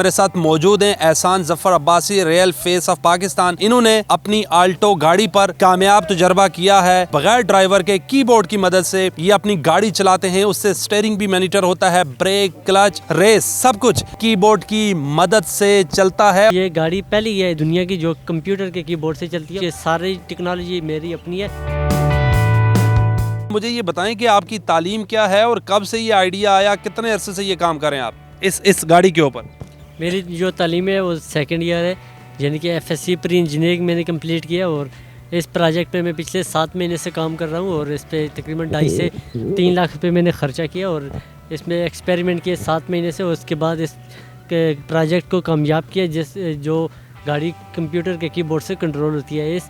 मेरे साथ मौजूद हैं एहसान Zafar Abbasi, real face of Pakistan. इन्होंने अपनी आल्टो गाड़ी पर कामयाब तजुर्बा किया है। बगैर ड्राइवर के कीबोर्ड की मदद से ये अपनी गाड़ी चलाते हैं। उससे स्टीयरिंग भी मॉनिटर होता है, ब्रेक, क्लच, रेस, सब कुछ कीबोर्ड की मदद से चलता है। ये गाड़ी पहली है दुनिया की जो कंप्यूटर के कीबोर्ड से चलती है। ये सारी टेक्नोलॉजी मेरी अपनी है। मुझे ये बताएं कि आपकी तालीम क्या है और कब से ये आइडिया आया, कितने अरसे से ये काम करें आप इस गाड़ी के ऊपर? मेरी जो तालीम है वो सेकंड ईयर है, यानी कि FSC प्री इंजीनियरिंग मैंने कंप्लीट किया और इस प्रोजेक्ट पे मैं पिछले 7 महीने से काम कर रहा हूँ और इस पे तकरीबन 2.5 से 3 लाख रुपए मैंने ख़र्चा किया और इसमें एक्सपेरिमेंट किए 7 महीने से। उसके बाद इस प्रोजेक्ट को कामयाब किया, जो गाड़ी कंप्यूटर के कीबोर्ड से कंट्रोल होती है। इस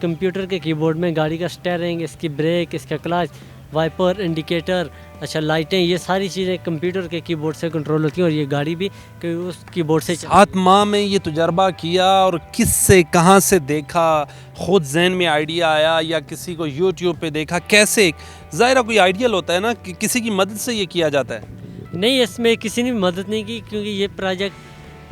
कंप्यूटर के कीबोर्ड में गाड़ी का स्टीयरिंग, इसकी ब्रेक, इसका क्लच, वाइपर, इंडिकेटर, अच्छा लाइटें, ये सारी चीज़ें कंप्यूटर के कीबोर्ड से कंट्रोल होती हैं और ये गाड़ी भी उस कीबोर्ड से 7 माह में ये तजुर्बा किया और किस से कहाँ से देखा, खुद जहन में आइडिया आया या किसी को यूट्यूब पे देखा, कैसे? ज़ाहिर कोई आइडियल होता है ना कि किसी की मदद से ये किया जाता है। नहीं, इसमें किसी ने मदद नहीं की क्योंकि ये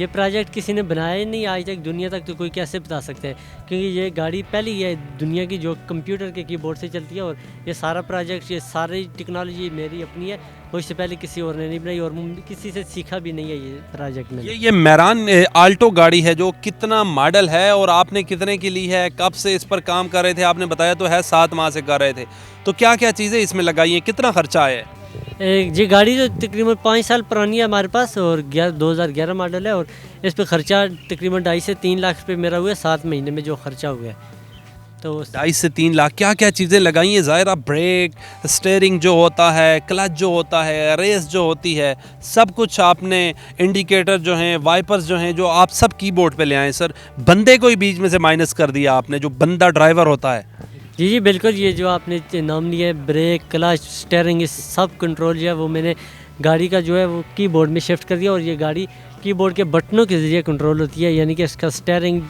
प्रोजेक्ट किसी ने बनाया ही नहीं आज तक दुनिया तक, तो कोई कैसे बता सकते हैं क्योंकि ये गाड़ी पहली है दुनिया की जो कंप्यूटर के कीबोर्ड से चलती है और ये सारा प्रोजेक्ट, ये सारी टेक्नोलॉजी मेरी अपनी है। वो इससे पहले किसी और ने नहीं बनाई और किसी से सीखा भी नहीं है ये प्रोजेक्ट में। ये मेरान आल्टो गाड़ी है जो कितना मॉडल है और आपने कितने की ली है, कब से इस पर काम कर रहे थे? आपने बताया तो है 7 माह से कर रहे थे, तो क्या क्या चीज़ें इसमें लगाई हैं, कितना खर्चा आया है? ये गाड़ी जो तकरीबन 5 साल पुरानी है हमारे पास और 2011 मॉडल है और इस पे खर्चा तकरीबन 2.5 से 3 लाख रुपए मेरा हुआ है 7 महीने में जो खर्चा हुआ है। तो 2.5 से 3 लाख क्या क्या चीज़ें लगाई हैं? ज़ाहिर ब्रेक, स्टीयरिंग जो होता है, क्लच जो होता है, रेस जो होती है, सब कुछ आपने, इंडिकेटर जो हैं, वाइपर्स जो हैं, जो आप सब कीबोर्ड पे ले आए। सर, बंदे को ही बीच में से माइनस कर दिया आपने, जो बंदा ड्राइवर होता है। जी बिल्कुल, ये जो आपने नाम लिया है ब्रेक, क्लच, स्टीयरिंग, इस सब कंट्रोल जो है वो मैंने गाड़ी का जो है वो कीबोर्ड में शिफ्ट कर दिया और ये गाड़ी कीबोर्ड के बटनों के ज़रिए कंट्रोल होती है, यानी कि इसका स्टीयरिंग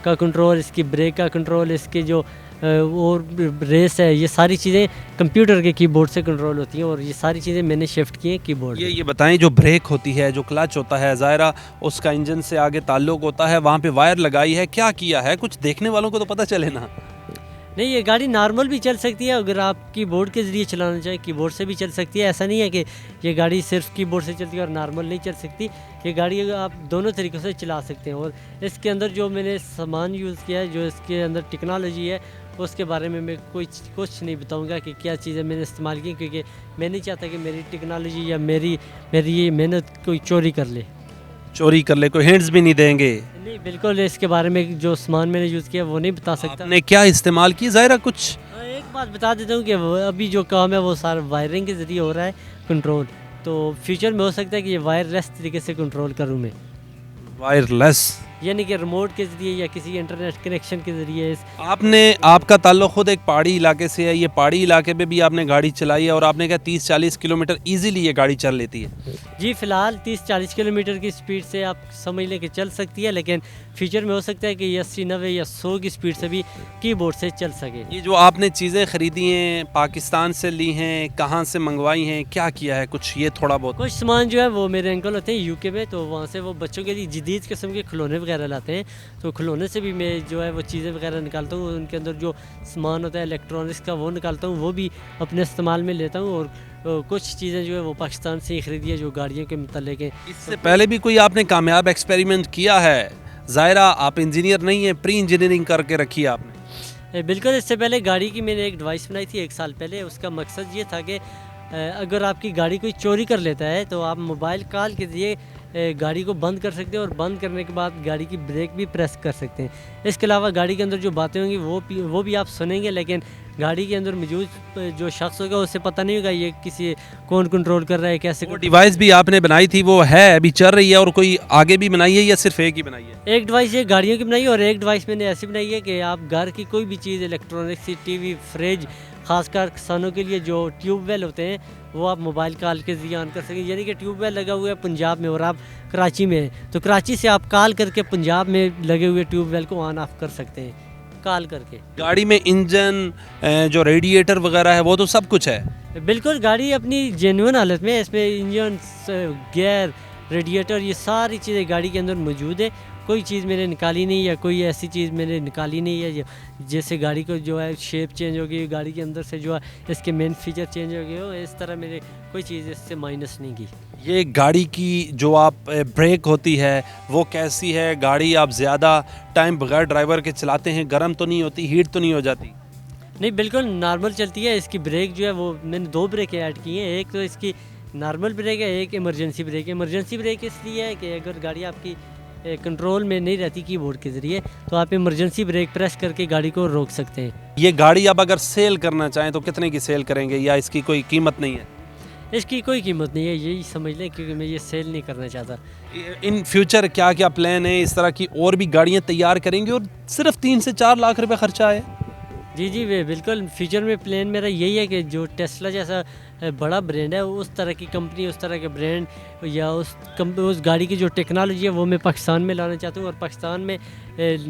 का कंट्रोल, इसकी ब्रेक का कंट्रोल, इसकी जो और रेस है, ये सारी चीज़ें कंप्यूटर के कीबोर्ड से कंट्रोल होती हैं और ये सारी चीज़ें मैंने शिफ्ट की हैं कीबोर्ड। ये बताएं, जो ब्रेक होती है, जो क्लच होता है, ज़ाहिरा उसका इंजन से आगे ताल्लुक़ होता है, वहाँ पे वायर लगाई है, क्या किया है? कुछ देखने वालों को तो पता चले ना। नहीं, ये गाड़ी नॉर्मल भी चल सकती है, अगर आप कीबोर्ड के ज़रिए चलाना चाहें कीबोर्ड से भी चल सकती है। ऐसा नहीं है कि ये गाड़ी सिर्फ कीबोर्ड से चलती है और नॉर्मल नहीं चल सकती। ये गाड़ी आप दोनों तरीक़ों से चला सकते हैं और इसके अंदर जो मैंने सामान यूज़ किया है, जो इसके अंदर टेक्नोलॉजी है, उसके बारे में मैं कुछ नहीं बताऊंगा कि क्या चीज़ें मैंने इस्तेमाल की, क्योंकि मैं नहीं चाहता कि मेरी टेक्नोलॉजी या मेरी ये मेहनत कोई चोरी कर ले। कोई हिंट्स भी नहीं देंगे? नहीं, बिल्कुल, इसके बारे में जो सामान मैंने यूज़ किया वो नहीं बता सकता। आपने क्या इस्तेमाल की? ज़ाहिरा कुछ एक बात बता देता हूँ कि अभी जो काम है वो सारा वायरिंग के ज़रिए हो रहा है कंट्रोल, तो फ्यूचर में हो सकता है कि ये वायरलेस तरीके से कंट्रोल करूँ मैं। वायरलेस यानी कि रिमोट के ज़रिए या किसी इंटरनेट कनेक्शन के ज़रिए। आपका ताल्लुक़ खुद एक पहाड़ी इलाके से है, ये पहाड़ी इलाके पे भी आपने गाड़ी चलाई है और आपने कहा 30-40 किलोमीटर इजीली ये गाड़ी चल लेती है। जी, फ़िलहाल 30-40 किलोमीटर की स्पीड से आप समझ लें कि चल सकती है, लेकिन फ्यूचर में हो सकता है कि ये 80-90 या 100 की स्पीड से भी कीबोर्ड से चल सके। ये जो आपने चीज़ें ख़रीदी हैं, पाकिस्तान से ली हैं, कहाँ से मंगवाई हैं, क्या किया है? कुछ ये थोड़ा बहुत। कुछ सामान जो है वो मेरे अंकल होते हैं UK में, तो वहाँ से वो बच्चों के लिए जदीद किस्म के खिलौने वगैरह लाते हैं, तो खिलौने से भी मैं जो है वो चीज़ें वगैरह निकालता हूँ। उनके अंदर जो सामान होता है इलेक्ट्रॉनिक्स का वो निकालता हूँ, वो भी अपने इस्तेमाल में लेता हूँ और कुछ चीज़ें जो है वो पाकिस्तान से ही ख़रीदी है जो गाड़ियों के मुतालिक हैं। इससे पहले भी कोई आपने कामयाब एक्सपेरिमेंट किया है? ज़ाहिरा आप इंजीनियर नहीं है, प्री इंजीनियरिंग करके रखी है आपने। बिल्कुल, इससे पहले गाड़ी की मैंने एक डिवाइस बनाई थी 1 साल पहले। उसका मकसद ये था कि अगर आपकी गाड़ी कोई चोरी कर लेता है तो आप मोबाइल कॉल के ज़रिए गाड़ी को बंद कर सकते हैं और बंद करने के बाद गाड़ी की ब्रेक भी प्रेस कर सकते हैं। इसके अलावा गाड़ी के अंदर जो बातें होंगी वो भी आप सुनेंगे, लेकिन गाड़ी के अंदर मौजूद जो शख्स होगा उससे पता नहीं होगा ये कौन कंट्रोल कर रहा है, कैसे। वो डिवाइस भी आपने बनाई थी, वो है अभी चल रही है और कोई आगे भी बनाई है या सिर्फ एक ही बनाई है? एक डिवाइस ये गाड़ियों की बनाई है और एक डिवाइस मैंने ऐसी बनाई है कि आप घर की कोई भी चीज़, इलेक्ट्रॉनिक्स, TV, फ्रिज, खासकर किसानों के लिए जो ट्यूबवेल होते हैं वो आप मोबाइल कॉल के ज़रिए ऑन कर सकें। यानी कि ट्यूबवेल लगा हुआ है पंजाब में और आप कराची में हैं, तो कराची से आप कॉल करके पंजाब में लगे हुए ट्यूबवेल को ऑन ऑफ कर सकते हैं कॉल करके। गाड़ी में इंजन, जो रेडिएटर वगैरह है, वो तो सब कुछ है? बिल्कुल, गाड़ी अपनी जेन्युइन हालत में है। इसमें इंजन, गियर, रेडिएटर, ये सारी चीज़ें गाड़ी के अंदर मौजूद है। कोई चीज़ मैंने निकाली नहीं या कोई ऐसी चीज़ मैंने निकाली नहीं है जैसे गाड़ी को जो है शेप चेंज हो गई, गाड़ी के अंदर से जो है इसके मेन फीचर चेंज हो गए हो, इस तरह मैंने कोई चीज़ इससे माइनस नहीं की। ये गाड़ी की जो आप ब्रेक होती है वो कैसी है? गाड़ी आप ज़्यादा टाइम बगैर ड्राइवर के चलाते हैं, गर्म तो नहीं होती, हीट तो नहीं हो जाती? नहीं, बिल्कुल नॉर्मल चलती है। इसकी ब्रेक जो है वो मैंने 2 ब्रेकें ऐड की हैं। एक तो इसकी नॉर्मल ब्रेक है, एक इमरजेंसी ब्रेक है। इमरजेंसी ब्रेक इसलिए है कि अगर गाड़ी आपकी कंट्रोल में नहीं रहती कीबोर्ड के ज़रिए, तो आप इमरजेंसी ब्रेक प्रेस करके गाड़ी को रोक सकते हैं। ये गाड़ी आप अगर सेल करना चाहें तो कितने की सेल करेंगे, या इसकी कोई कीमत नहीं है? इसकी कोई कीमत नहीं है, यही समझ लें, क्योंकि मैं ये सेल नहीं करना चाहता। इन फ्यूचर क्या क्या प्लान है? इस तरह की और भी गाड़ियाँ तैयार करेंगे और सिर्फ 3 से 4 लाख रुपए खर्चा है? जी जी, वे बिल्कुल फ्यूचर में प्लान मेरा यही है कि जो टेस्ला जैसा बड़ा ब्रांड है, उस तरह की कंपनी, उस तरह के ब्रांड या उस गाड़ी की जो टेक्नोलॉजी है वो मैं पाकिस्तान में लाना चाहता हूँ। और पाकिस्तान में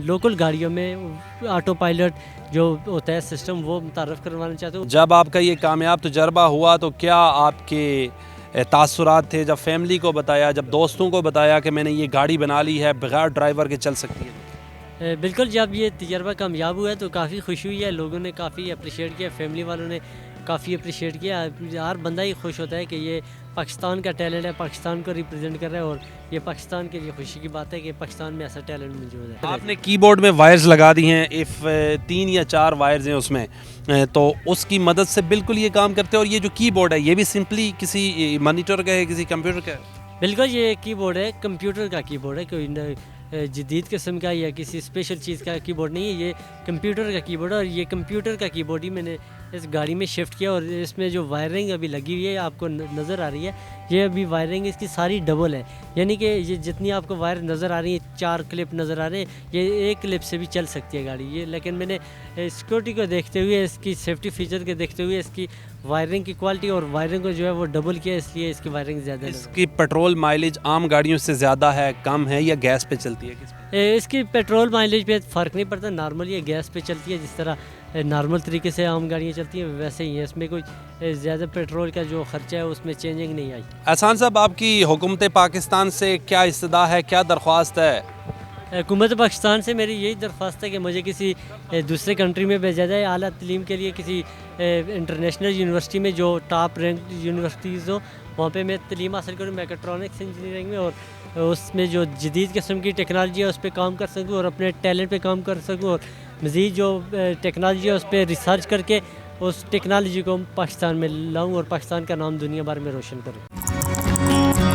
लोकल गाड़ियों में ऑटो पायलट जो होता है सिस्टम, वो मुतारफ़ करवाना चाहता हूँ। जब आपका ये कामयाब तजर्बा हुआ तो क्या आपके तासुरात थे? जब फैमिली को बताया, जब दोस्तों को बताया कि मैंने ये गाड़ी बना ली है, बगैर ड्राइवर के चल सकती है? बिल्कुल, जब ये तजर्बा कामयाब हुआ है तो काफ़ी खुशी हुई है। लोगों ने काफ़ी अप्रिशिएट किया, फैमिली वालों ने काफ़ी अप्रिशिएट किया। हर बंदा ही खुश होता है कि ये पाकिस्तान का टैलेंट है, पाकिस्तान को रिप्रेजेंट कर रहा है, और ये पाकिस्तान के लिए खुशी की बात है कि पाकिस्तान में ऐसा टैलेंट मौजूद है। आपने कीबोर्ड में वायर्स लगा दी हैं, इफ़ 3 या 4 वायर्स हैं उसमें, तो उसकी मदद से बिल्कुल ये काम करते हैं। और ये जो कीबोर्ड है ये भी सिंपली किसी मॉनिटर का है, किसी कंप्यूटर का है? बिल्कुल, ये कीबोर्ड है, कंप्यूटर का कीबोर्ड है, कोई जदीद किस्म का या किसी स्पेशल चीज़ का कीबोर्ड नहीं है। ये कंप्यूटर का कीबोर्ड है, और ये कंप्यूटर का कीबोर्ड ही मैंने इस गाड़ी में शिफ्ट किया। और इसमें जो वायरिंग अभी लगी हुई है आपको नज़र आ रही है, ये अभी वायरिंग इसकी सारी डबल है। यानी कि ये जितनी आपको वायर नज़र आ रही है, 4 क्लिप नज़र आ रहे हैं, ये 1 क्लिप से भी चल सकती है गाड़ी ये। लेकिन मैंने सिक्योरिटी को देखते हुए, इसकी सेफ्टी फीचर के देखते हुए, इसकी वायरिंग की क्वालिटी और वायरिंग को जो है वो डबल किया, इसलिए इसकी वायरिंग ज़्यादा। इसकी पेट्रोल माइलेज आम गाड़ियों से ज़्यादा है, कम है, या गैस पे चलती है? किस पे? इसकी पेट्रोल माइलेज पे फ़र्क नहीं पड़ता, नॉर्मल ये गैस पे चलती है। जिस तरह नॉर्मल तरीके से आम गाड़ियाँ चलती हैं वैसे ही है। इसमें कोई ज़्यादा पेट्रोल का जो ख़र्चा है उसमें चेंजिंग नहीं आई। एहसान साहब, आपकी हुकूमत पाकिस्तान से क्या इस्तदा है, क्या दरख्वास्त है? हुकूमत पाकिस्तान से मेरी यही दरख्वास्त है कि मुझे किसी दूसरे कंट्री में भेजा जाए आला तलीम के लिए, किसी इंटरनेशनल यूनिवर्सिटी में जो टॉप रैंक यूनिवर्सिटीज़ हो, वहाँ पे मैं तलीम हासिल करूँ मैकेट्रॉनिक्स इंजीनियरिंग में, और उसमें जो जदीद किस्म की टेक्नोलॉजी है उस पर काम कर सकूँ और अपने टैलेंट पे काम कर सकूँ, और मज़ीद जो टेक्नोलॉजी है उस पर रिसर्च करके उस टेक्नोलॉजी को पाकिस्तान में लाऊँ और पाकिस्तान का नाम दुनिया भर में रोशन करूँ।